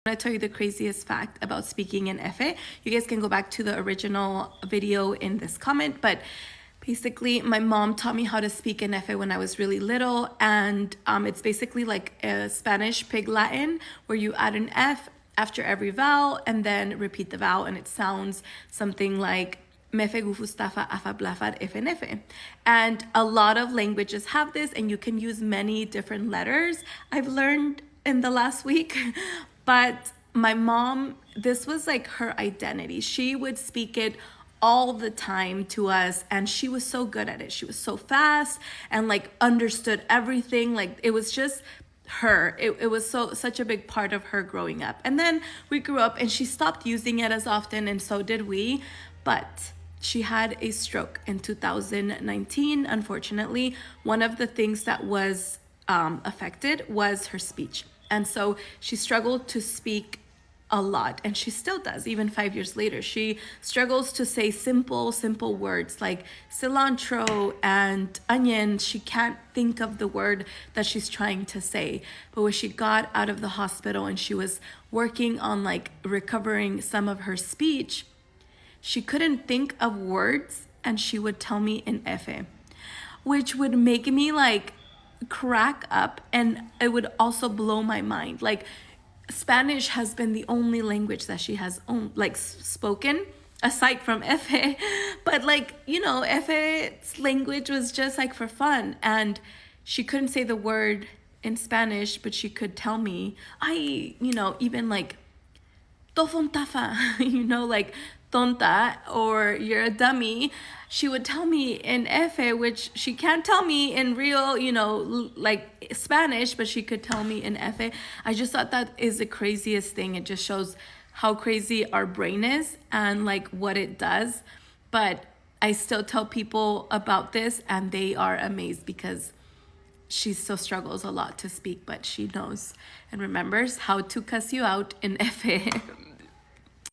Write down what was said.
I'm going to tell you the craziest fact about speaking in Efe. You guys can go back to the original video in this comment, but basically my mom taught me how to speak in Efe when I was really little, and it's basically like a Spanish Pig Latin where you add an F after every vowel and then repeat the vowel, and it sounds something like Mefe gufustafa afa blafar efe nefe. And a lot of languages have this, and you can use many different letters, I've learned in the last week. But my mom, this was like her identity. She would speak it all the time to us, and she was so good at it. She was so fast and like understood everything. Like it was just her. It was such a big part of her growing up. And then we grew up and she stopped using it as often, and so did we. But she had a stroke in 2019. Unfortunately, one of the things that was affected was her speech. And so she struggled to speak a lot, and she still does, even 5 years later. She struggles to say simple words like cilantro and onion. She can't think of the word that she's trying to say. But when she got out of the hospital and she was working on like recovering some of her speech, she couldn't think of words, and she would tell me in Efe, which would make me like crack up, and it would also blow my mind. Like Spanish has been the only language that she has spoken aside from Efe, but like, you know, Efe's language was just like for fun, and she couldn't say the word in Spanish, but she could tell me, even like tofontafa, like tonta, or you're a dummy. She would tell me in Efe, which she can't tell me in real, like Spanish, but she could tell me in Efe. I just thought that is the craziest thing. It just shows how crazy our brain is and like what it does. But I still tell people about this, and they are amazed because she still struggles a lot to speak, but she knows and remembers how to cuss you out in Efe.